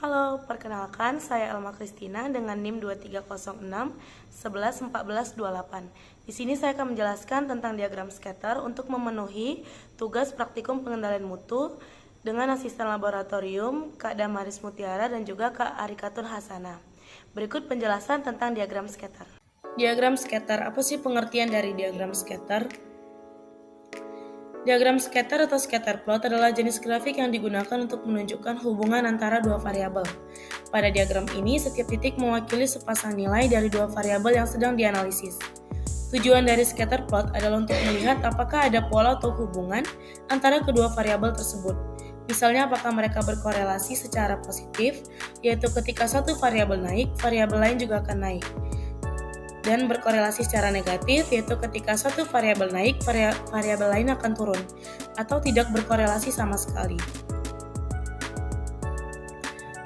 Halo, perkenalkan saya Elma Kristina dengan NIM 2306 11 14 28. Di sini saya akan menjelaskan tentang diagram scatter untuk memenuhi tugas praktikum pengendalian mutu dengan asisten laboratorium Kak Damaris Mutiara dan juga Kak Arikatun Hasana. Berikut penjelasan tentang diagram scatter. Diagram scatter, apa sih pengertian dari diagram scatter? Diagram scatter atau scatter plot adalah jenis grafik yang digunakan untuk menunjukkan hubungan antara dua variabel. Pada diagram ini, setiap titik mewakili sepasang nilai dari dua variabel yang sedang dianalisis. Tujuan dari scatter plot adalah untuk melihat apakah ada pola atau hubungan antara kedua variabel tersebut. Misalnya apakah mereka berkorelasi secara positif, yaitu ketika satu variabel naik, variabel lain juga akan naik. Dan berkorelasi secara negatif, yaitu ketika satu variabel naik, variabel lain akan turun, atau tidak berkorelasi sama sekali.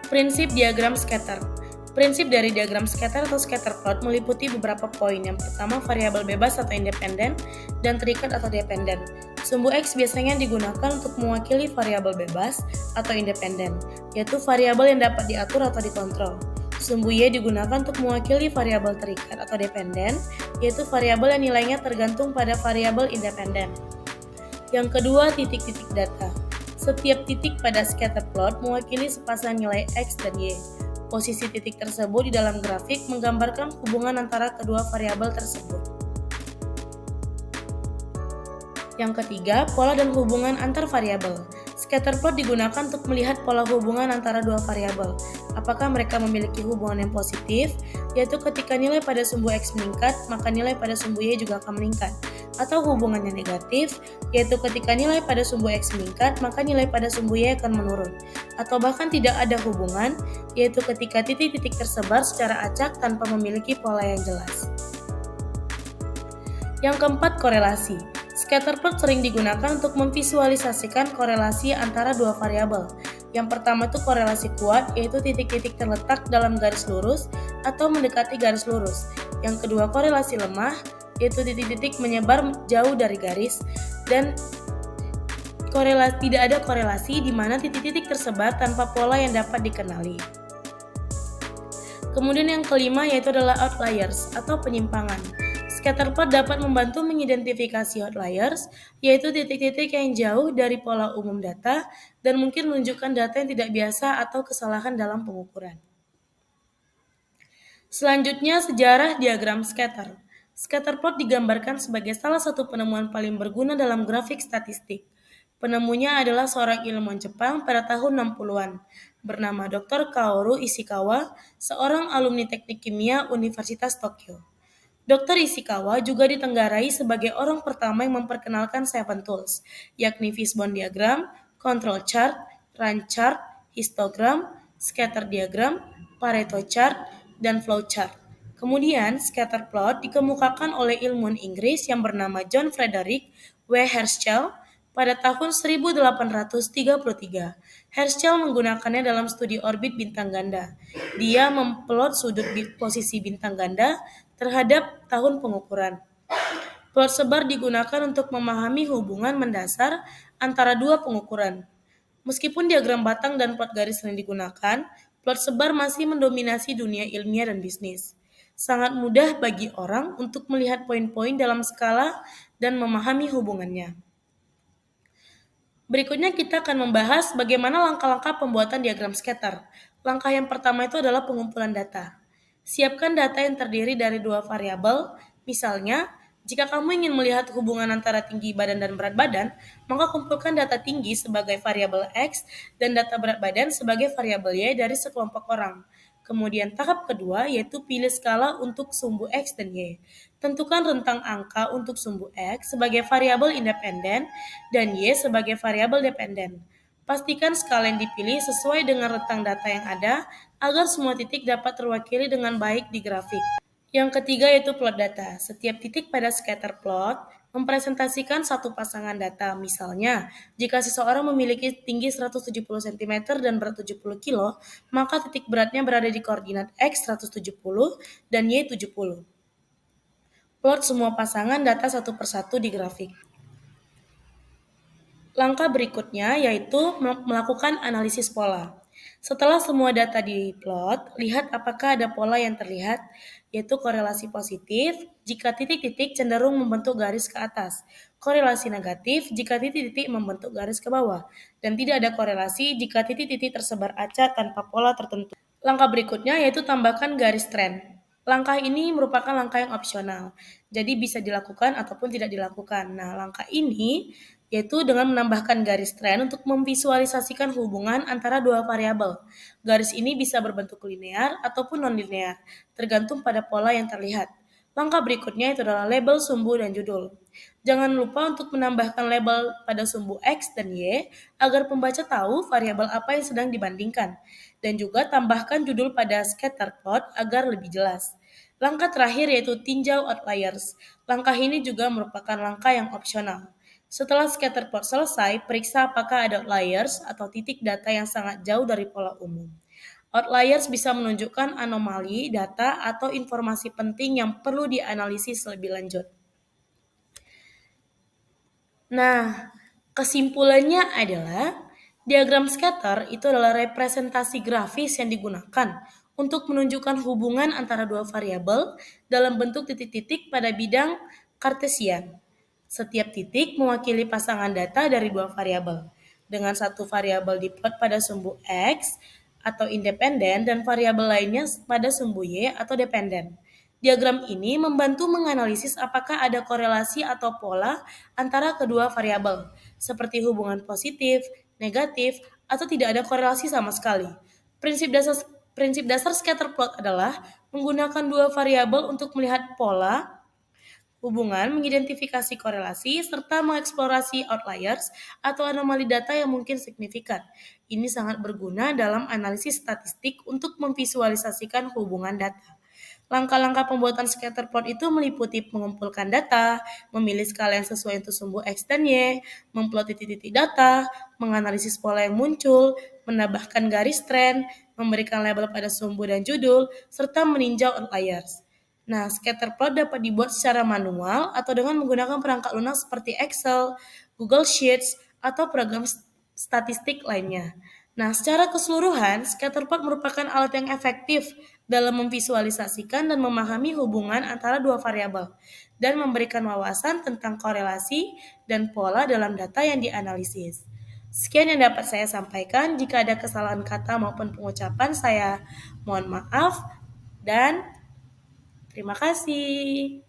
Prinsip diagram scatter. Prinsip dari diagram scatter atau scatter plot meliputi beberapa poin. Yang pertama, variabel bebas atau independen, dan terikat atau dependen. Sumbu X biasanya digunakan untuk mewakili variabel bebas atau independen, yaitu variabel yang dapat diatur atau dikontrol. Sumbu Y digunakan untuk mewakili variabel terikat atau dependen, yaitu variabel yang nilainya tergantung pada variabel independen. Yang kedua, titik-titik data. Setiap titik pada scatter plot mewakili sepasang nilai X dan Y. Posisi titik tersebut di dalam grafik menggambarkan hubungan antara kedua variabel tersebut. Yang ketiga, pola dan hubungan antar variabel. Scatter plot digunakan untuk melihat pola hubungan antara dua variabel. Apakah mereka memiliki hubungan yang positif, yaitu ketika nilai pada sumbu X meningkat, maka nilai pada sumbu Y juga akan meningkat. Atau hubungannya negatif, yaitu ketika nilai pada sumbu X meningkat, maka nilai pada sumbu Y akan menurun. Atau bahkan tidak ada hubungan, yaitu ketika titik-titik tersebar secara acak tanpa memiliki pola yang jelas. Yang keempat, korelasi. Scatter plot sering digunakan untuk memvisualisasikan korelasi antara dua variabel. Yang pertama itu korelasi kuat, yaitu titik-titik terletak dalam garis lurus atau mendekati garis lurus. Yang kedua, korelasi lemah, yaitu titik-titik menyebar jauh dari garis, dan tidak ada korelasi di mana titik-titik tersebar tanpa pola yang dapat dikenali. Kemudian yang kelima yaitu adalah outliers atau penyimpangan. Scatter plot dapat membantu mengidentifikasi outliers, yaitu titik-titik yang jauh dari pola umum data dan mungkin menunjukkan data yang tidak biasa atau kesalahan dalam pengukuran. Selanjutnya, sejarah diagram scatter. Scatter plot digambarkan sebagai salah satu penemuan paling berguna dalam grafik statistik. Penemunya adalah seorang ilmuwan Jepang pada tahun 60-an, bernama Dr. Kaoru Ishikawa, seorang alumni teknik kimia Universitas Tokyo. Dr. Ishikawa juga ditenggarai sebagai orang pertama yang memperkenalkan 7 tools, yakni fishbone diagram, control chart, run chart, histogram, scatter diagram, Pareto chart, dan flow chart. Kemudian, scatter plot dikemukakan oleh ilmuwan Inggris yang bernama John Frederick W. Herschel pada tahun 1833. Herschel menggunakannya dalam studi orbit bintang ganda. Dia memplot sudut posisi bintang ganda terhadap tahun pengukuran. Plot sebar digunakan untuk memahami hubungan mendasar antara dua pengukuran. Meskipun diagram batang dan plot garis sering digunakan, plot sebar masih mendominasi dunia ilmiah dan bisnis. Sangat mudah bagi orang untuk melihat poin-poin dalam skala dan memahami hubungannya. Berikutnya kita akan membahas bagaimana langkah-langkah pembuatan diagram scatter. Langkah yang pertama itu adalah pengumpulan data. Siapkan data yang terdiri dari dua variabel. Misalnya, jika kamu ingin melihat hubungan antara tinggi badan dan berat badan, maka kumpulkan data tinggi sebagai variabel X dan data berat badan sebagai variabel Y dari sekelompok orang. Kemudian tahap kedua yaitu pilih skala untuk sumbu X dan Y. Tentukan rentang angka untuk sumbu X sebagai variabel independen dan Y sebagai variabel dependen. Pastikan skala yang dipilih sesuai dengan rentang data yang ada agar semua titik dapat terwakili dengan baik di grafik. Yang ketiga yaitu plot data. Setiap titik pada scatter plot mempresentasikan satu pasangan data. Misalnya, jika seseorang memiliki tinggi 170 cm dan berat 70 kg, maka titik beratnya berada di koordinat X 170 dan Y 70. Plot semua pasangan data satu persatu di grafik. Langkah berikutnya yaitu melakukan analisis pola. Setelah semua data diplot, lihat apakah ada pola yang terlihat, yaitu korelasi positif jika titik-titik cenderung membentuk garis ke atas, korelasi negatif jika titik-titik membentuk garis ke bawah, dan tidak ada korelasi jika titik-titik tersebar acak tanpa pola tertentu. Langkah berikutnya yaitu tambahkan garis tren. Langkah ini merupakan langkah yang opsional, jadi bisa dilakukan ataupun tidak dilakukan. Nah, langkah ini yaitu dengan menambahkan garis tren untuk memvisualisasikan hubungan antara dua variabel. Garis ini bisa berbentuk linear ataupun non-linear, tergantung pada pola yang terlihat. Langkah berikutnya itu adalah label sumbu dan judul. Jangan lupa untuk menambahkan label pada sumbu X dan Y agar pembaca tahu variabel apa yang sedang dibandingkan. Dan juga tambahkan judul pada scatter plot agar lebih jelas. Langkah terakhir yaitu tinjau outliers. Langkah ini juga merupakan langkah yang opsional. Setelah scatter plot selesai, periksa apakah ada outliers atau titik data yang sangat jauh dari pola umum. Outliers bisa menunjukkan anomali data atau informasi penting yang perlu dianalisis lebih lanjut. Nah, kesimpulannya adalah diagram scatter itu adalah representasi grafis yang digunakan untuk menunjukkan hubungan antara dua variabel dalam bentuk titik-titik pada bidang Kartesian. Setiap titik mewakili pasangan data dari dua variabel, dengan satu variabel diplot pada sumbu X atau independen dan variabel lainnya pada sumbu Y atau dependen. Diagram ini membantu menganalisis apakah ada korelasi atau pola antara kedua variabel, seperti hubungan positif, negatif, atau tidak ada korelasi sama sekali. Prinsip dasar scatter plot adalah menggunakan dua variabel untuk melihat pola, hubungan, mengidentifikasi korelasi, serta mengeksplorasi outliers atau anomali data yang mungkin signifikan. Ini sangat berguna dalam analisis statistik untuk memvisualisasikan hubungan data. Langkah-langkah pembuatan scatter plot itu meliputi mengumpulkan data, memilih skala yang sesuai untuk sumbu X dan Y, memplot titik-titik data, menganalisis pola yang muncul, menambahkan garis tren, memberikan label pada sumbu dan judul, serta meninjau outliers. Nah, scatter plot dapat dibuat secara manual atau dengan menggunakan perangkat lunak seperti Excel, Google Sheets, atau program statistik lainnya. Nah, secara keseluruhan, scatter plot merupakan alat yang efektif dalam memvisualisasikan dan memahami hubungan antara dua variabel dan memberikan wawasan tentang korelasi dan pola dalam data yang dianalisis. Sekian yang dapat saya sampaikan. Jika ada kesalahan kata maupun pengucapan, saya mohon maaf dan terima kasih.